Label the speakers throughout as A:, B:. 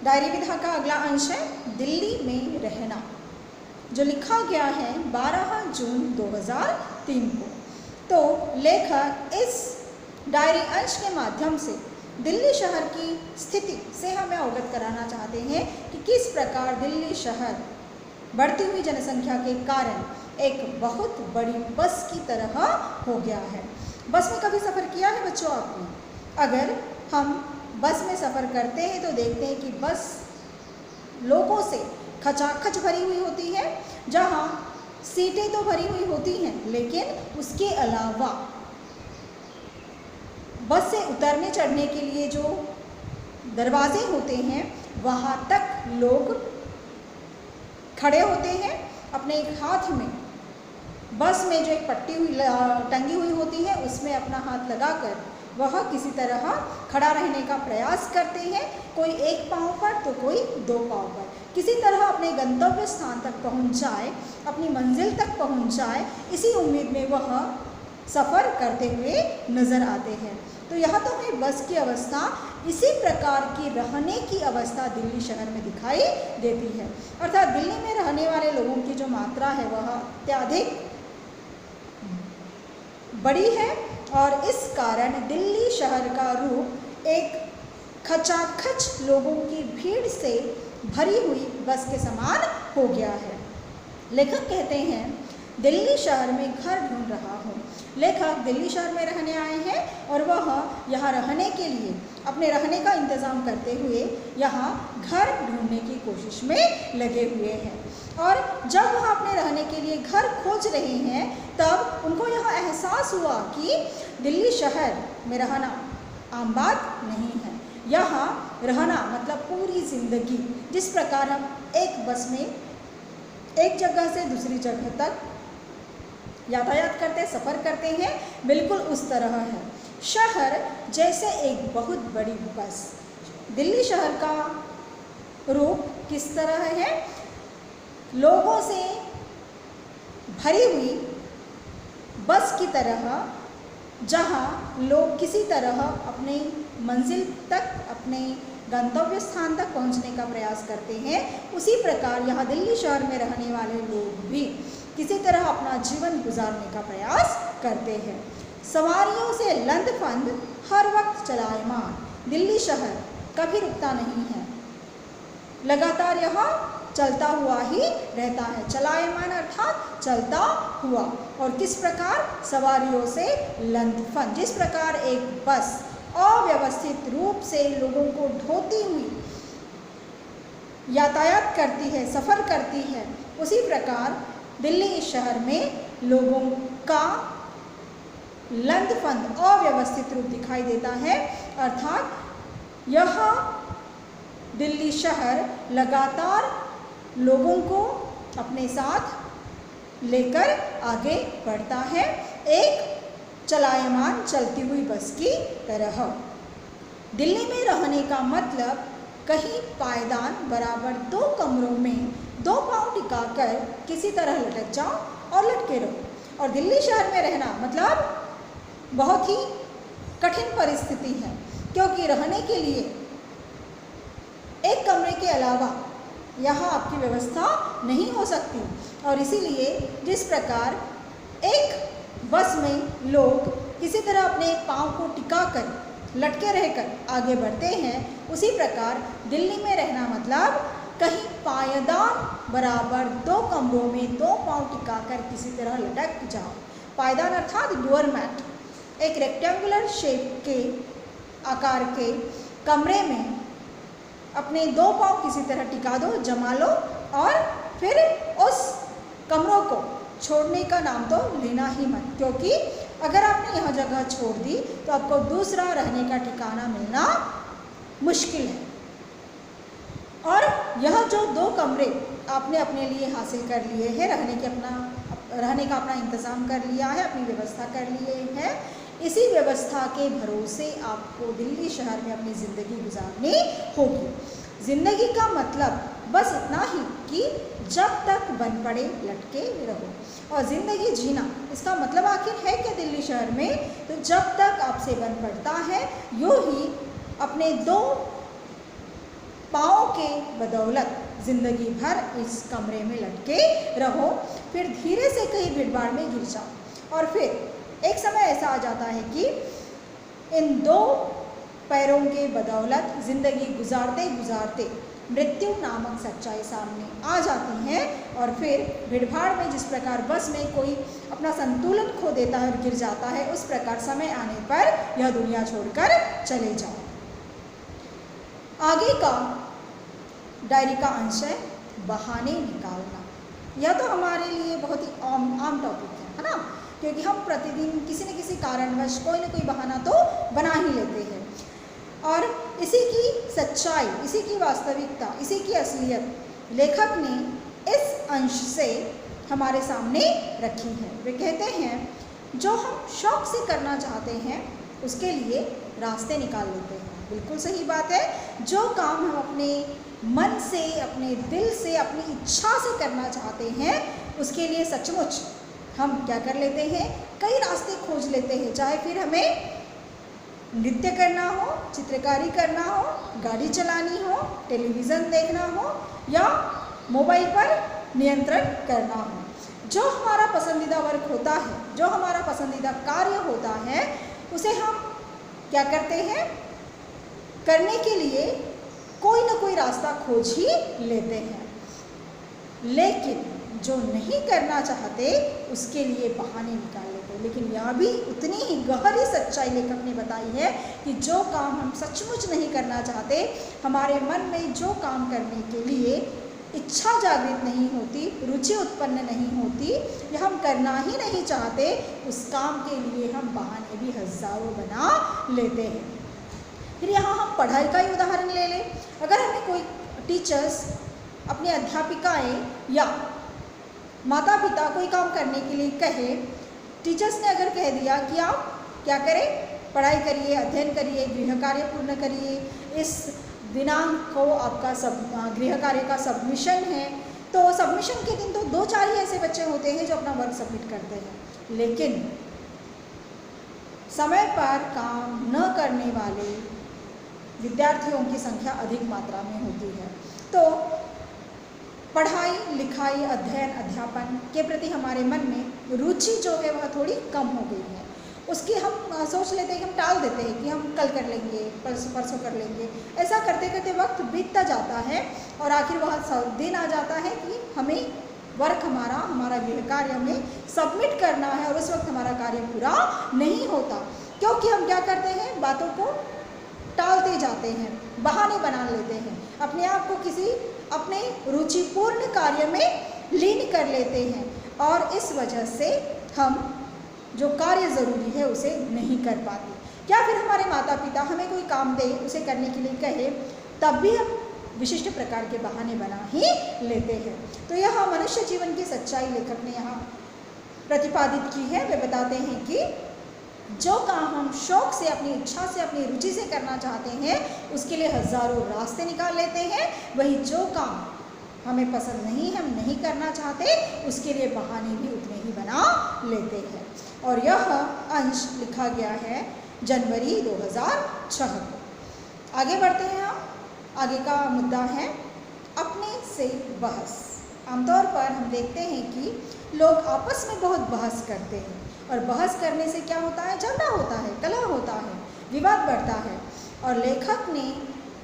A: Diary विधा का अगला अंश है दिल्ली में रहना, जो लिखा गया है 12 जून 2003 को। तो लेखक इस डायरी अंश के माध्यम से दिल्ली शहर की स्थिति से हमें अवगत कराना चाहते हैं कि किस प्रकार दिल्ली शहर बढ़ती हुई जनसंख्या के कारण एक बहुत बड़ी बस की तरह हो गया है। बस में कभी सफ़र किया है बच्चों आपने? अगर हम बस में सफ़र करते हैं तो देखते हैं कि बस लोगों से खचाखच भरी हुई होती है, जहाँ सीटें तो भरी हुई होती हैं लेकिन उसके अलावा बस से उतरने चढ़ने के लिए जो दरवाजे होते हैं वहाँ तक लोग खड़े होते हैं, अपने एक हाथ में बस में जो एक पट्टी हुई टंगी हुई होती है उसमें अपना हाथ लगाकर वह किसी तरह खड़ा रहने का प्रयास करते हैं, कोई एक पाँव पर तो कोई दो पाँव पर, किसी तरह अपने गंतव्य स्थान तक पहुंच जाए, अपनी मंजिल तक पहुंच जाए, इसी उम्मीद में वह सफ़र करते हुए नज़र आते हैं। तो यहाँ तो हमें बस की अवस्था, इसी प्रकार की रहने की अवस्था दिल्ली शहर में दिखाई देती है। अर्थात दिल्ली में रहने वाले लोगों की जो मात्रा है वह अत्यधिक बड़ी है और इस कारण दिल्ली शहर का रूप एक खचाखच लोगों की भीड़ से भरी हुई बस के समान हो गया है। लेखक कहते हैं दिल्ली शहर में घर ढूंढ रहा हूँ। लेखक दिल्ली शहर में रहने आए हैं और वह यहाँ रहने के लिए अपने रहने का इंतज़ाम करते हुए यहाँ घर ढूंढने की कोशिश में लगे हुए हैं। और जब वह अपने रहने के लिए घर खोज रहे हैं तब उनको यह एहसास हुआ कि दिल्ली शहर में रहना आम बात नहीं है। यहाँ रहना मतलब पूरी ज़िंदगी, जिस प्रकार हम एक बस में एक जगह से दूसरी जगह तक यातायात करते, सफ़र करते हैं, बिल्कुल उस तरह है। शहर जैसे एक बहुत बड़ी बस। दिल्ली शहर का रूप किस तरह है? लोगों से भरी हुई बस की तरह, जहाँ लोग किसी तरह अपने मंजिल तक, अपने गंतव्य स्थान तक पहुँचने का प्रयास करते हैं, उसी प्रकार यहाँ दिल्ली शहर में रहने वाले लोग भी किसी तरह अपना जीवन गुजारने का प्रयास करते हैं। सवारियों से लंदफंद हर वक्त चलायमान। दिल्ली शहर कभी रुकता नहीं है, लगातार यह चलता हुआ ही रहता है। चलायमान अर्थात चलता हुआ। और किस प्रकार? सवारियों से लंदफंद। जिस प्रकार एक बस अव्यवस्थित रूप से लोगों को ढोती हुई यातायात करती है, सफ़र करती है, उसी प्रकार दिल्ली शहर में लोगों का लंदफंद अव्यवस्थित रूप दिखाई देता है। अर्थात यह दिल्ली शहर लगातार लोगों को अपने साथ लेकर आगे बढ़ता है, एक चलायमान चलती हुई बस की तरह। दिल्ली में रहने का मतलब कहीं पायदान बराबर 2 कमरों में 2 पाँव टिकाकर किसी तरह लटक जाओ और लटके रहो। और दिल्ली शहर में रहना मतलब बहुत ही कठिन परिस्थिति है, क्योंकि रहने के लिए एक कमरे के अलावा यहाँ आपकी व्यवस्था नहीं हो सकती। और इसीलिए जिस प्रकार एक बस में लोग किसी तरह अपने पाँव को टिकाकर लटके रहकर आगे बढ़ते हैं, उसी प्रकार दिल्ली में रहना मतलब कहीं पायदान बराबर 2 कमरों में 2 पाँव टिकाकर किसी तरह लटक जाओ। पायदान अर्थात डोर मैट, एक रेक्टेंगुलर शेप के आकार के कमरे में अपने 2 पाँव किसी तरह टिका दो, जमा लो और फिर उस कमरों को छोड़ने का नाम तो लेना ही मत, क्योंकि अगर आपने यह जगह छोड़ दी तो आपको दूसरा रहने का ठिकाना मिलना मुश्किल है। और यह जो 2 कमरे आपने अपने लिए हासिल कर लिए हैं, रहने का अपना इंतज़ाम कर लिया है, अपनी व्यवस्था कर लिए है, इसी व्यवस्था के भरोसे आपको दिल्ली शहर में अपनी ज़िंदगी गुजारनी होगी। ज़िंदगी का मतलब बस इतना ही कि जब तक बन पड़े लटके रहो। और ज़िंदगी जीना, इसका मतलब आखिर है क्या दिल्ली शहर में? तो जब तक आपसे बन पड़ता है, यूँ ही अपने 2 पाँव के बदौलत ज़िंदगी भर इस कमरे में लटके रहो, फिर धीरे से कहीं भीड़भाड़ में गिर जाओ और फिर एक समय ऐसा आ जाता है कि इन दो पैरों के बदौलत ज़िंदगी गुजारते गुजारते मृत्यु नामक सच्चाई सामने आ जाती है और फिर भीड़भाड़ में जिस प्रकार बस में कोई अपना संतुलन खो देता है और गिर जाता है, उस प्रकार समय आने पर यह दुनिया छोड़कर चले जाओ। आगे का डायरी का अंश है बहाने निकालना। यह तो हमारे लिए बहुत ही आम टॉपिक है ना, क्योंकि हम प्रतिदिन किसी न किसी कारणवश कोई ना कोई बहाना तो बना ही लेते हैं और इसी की सच्चाई, इसी की वास्तविकता, इसी की असलियत लेखक ने इस अंश से हमारे सामने रखी है। वे कहते हैं जो हम शौक से करना चाहते हैं उसके लिए रास्ते निकाल लेते हैं। बिल्कुल सही बात है। जो काम हम अपने मन से, अपने दिल से, अपनी इच्छा से करना चाहते हैं उसके लिए सचमुच हम क्या कर लेते हैं, कई रास्ते खोज लेते हैं। चाहे फिर हमें नृत्य करना हो, चित्रकारी करना हो, गाड़ी चलानी हो, टेलीविज़न देखना हो या मोबाइल पर नियंत्रण करना हो। जो हमारा पसंदीदा वर्क होता है, जो हमारा पसंदीदा कार्य होता है, उसे हम क्या करते हैं, करने के लिए कोई ना कोई रास्ता खोज ही लेते हैं। लेकिन जो नहीं करना चाहते उसके लिए बहाने निकाल लेते हैं। लेकिन यह भी उतनी ही गहरी सच्चाई लेखक ने बताई है कि जो काम हम सचमुच नहीं करना चाहते, हमारे मन में जो काम करने के लिए इच्छा जागृत नहीं होती, रुचि उत्पन्न नहीं होती या हम करना ही नहीं चाहते, उस काम के लिए हम बहाने भी हज़ारों बना लेते हैं। फिर यहाँ हम पढ़ाई का ही उदाहरण ले लें। अगर हमें कोई टीचर्स, अपनी अध्यापिकाएँ या माता पिता कोई काम करने के लिए कहे, टीचर्स ने अगर कह दिया कि आप क्या करें, पढ़ाई करिए, अध्ययन करिए, गृह कार्य पूर्ण करिए, इस दिनांक को आपका गृह कार्य का सबमिशन है, तो सबमिशन के दिन तो 2-4 ही ऐसे बच्चे होते हैं जो अपना वर्क सबमिट करते हैं। लेकिन समय पर काम न करने वाले विद्यार्थियों की संख्या अधिक मात्रा में होती है। तो पढ़ाई लिखाई, अध्ययन, अध्यापन के प्रति हमारे मन में रुचि जो है वह थोड़ी कम हो गई है। उसकी हम सोच लेते हैं कि हम टाल देते हैं कि हम कल कर लेंगे, परसों कर लेंगे। ऐसा करते करते वक्त बीतता जाता है और आखिर वह दिन आ जाता है कि हमें वर्क हमारा गृह कार्य हमें सबमिट करना है और उस वक्त हमारा कार्य पूरा नहीं होता, क्योंकि हम क्या करते हैं, बातों को टालते जाते हैं, बहाने बना लेते हैं, अपने आप को किसी अपने रुचिपूर्ण कार्य में लीन कर लेते हैं और इस वजह से हम जो कार्य ज़रूरी है उसे नहीं कर पाते। क्या फिर हमारे माता पिता हमें कोई काम दे, उसे करने के लिए कहे, तब भी हम विशिष्ट प्रकार के बहाने बना ही लेते हैं। तो यह मनुष्य जीवन की सच्चाई लेखक ने यहाँ प्रतिपादित की है। वे बताते हैं कि जो काम हम शौक से, अपनी इच्छा से, अपनी रुचि से करना चाहते हैं उसके लिए हज़ारों रास्ते निकाल लेते हैं। वही जो काम हमें पसंद नहीं, हम नहीं करना चाहते, उसके लिए बहाने भी उतने ही बना लेते हैं। और यह अंश लिखा गया है जनवरी 2006 को। आगे बढ़ते हैं हम। आगे का मुद्दा है अपने से बहस। आमतौर पर हम देखते हैं कि लोग आपस में बहुत बहस करते हैं और बहस करने से क्या होता है, झगड़ा होता है, कलह होता है, विवाद बढ़ता है। और लेखक ने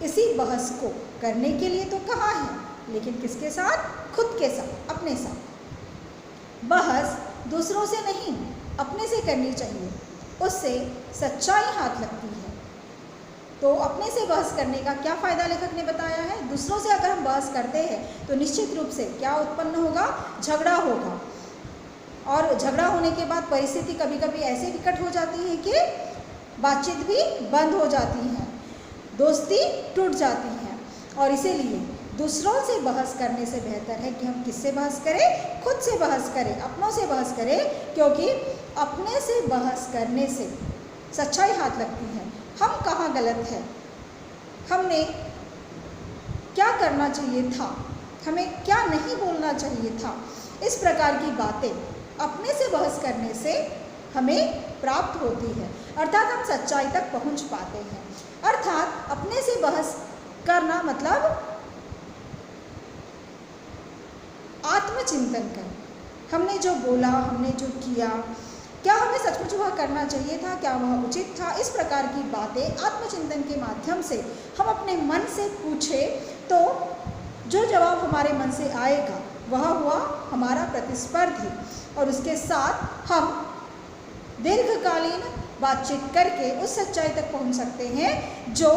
A: इसी बहस को करने के लिए तो कहा है, लेकिन किसके साथ, खुद के साथ, अपने साथ। बहस दूसरों से नहीं, अपने से करनी चाहिए, उससे सच्चाई हाथ लगती है। तो अपने से बहस करने का क्या फ़ायदा लेखक ने बताया है। दूसरों से अगर हम बहस करते हैं तो निश्चित रूप से क्या उत्पन्न होगा, झगड़ा होगा। और झगड़ा होने के बाद परिस्थिति कभी कभी ऐसे विकट हो जाती है कि बातचीत भी बंद हो जाती है, दोस्ती टूट जाती है। और इसीलिए दूसरों से बहस करने से बेहतर है कि हम किससे बहस करें, खुद से बहस करें, अपनों से बहस करें, क्योंकि अपने से बहस करने से सच्चाई हाथ लगती है। हम कहाँ गलत है, हमने क्या करना चाहिए था, हमें क्या नहीं बोलना चाहिए था, इस प्रकार की बातें अपने से बहस करने से हमें प्राप्त होती है, अर्थात हम सच्चाई तक पहुंच पाते हैं। अर्थात अपने से बहस करना मतलब आत्मचिंतन करें। हमने जो बोला, हमने जो किया, क्या हमें सचमुच वह करना चाहिए था, क्या वह उचित था? इस प्रकार की बातें आत्मचिंतन के माध्यम से हम अपने मन से पूछें तो जो जवाब हमारे मन से आएगा वह हुआ हमारा प्रतिस्पर्धी, और उसके साथ हम दीर्घकालीन बातचीत करके उस सच्चाई तक पहुंच सकते हैं जो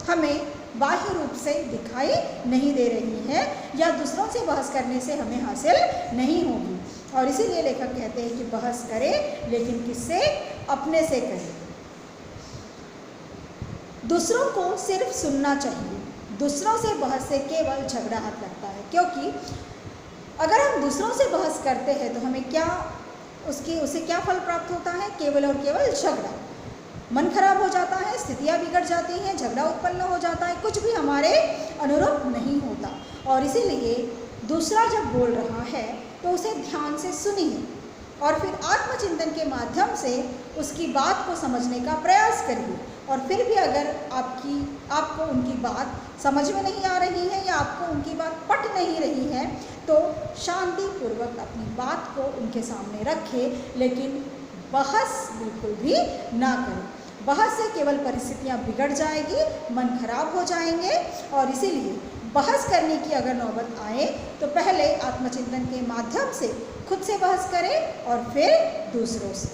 A: हमें बाह्य रूप से दिखाई नहीं दे रही है या दूसरों से बहस करने से हमें हासिल नहीं होगी। और इसीलिए लेखक कहते हैं कि बहस करें, लेकिन किससे? अपने से करें। दूसरों को सिर्फ सुनना चाहिए। दूसरों से बहस से केवल झगड़ा हाथ लगता है, क्योंकि अगर हम दूसरों से बहस करते हैं तो हमें क्या उसे क्या फल प्राप्त होता है? केवल और केवल झगड़ा। मन खराब हो जाता है, स्थितियाँ बिगड़ जाती हैं, झगड़ा उत्पन्न हो जाता है, कुछ भी हमारे अनुरूप नहीं होता। और इसीलिए दूसरा जब बोल रहा है तो उसे ध्यान से सुनिए और फिर आत्मचिंतन के माध्यम से उसकी बात को समझने का प्रयास करिए। और फिर भी अगर आपको उनकी बात समझ में नहीं आ रही है या आपको उनकी बात पट नहीं रही है तो शांतिपूर्वक अपनी बात को उनके सामने रखें, लेकिन बहस बिल्कुल भी ना करें। बहस से केवल परिस्थितियाँ बिगड़ जाएगी, मन खराब हो जाएंगे। और इसीलिए बहस करने की अगर नौबत आए तो पहले आत्मचिंतन के माध्यम से खुद से बहस करें और फिर दूसरों से।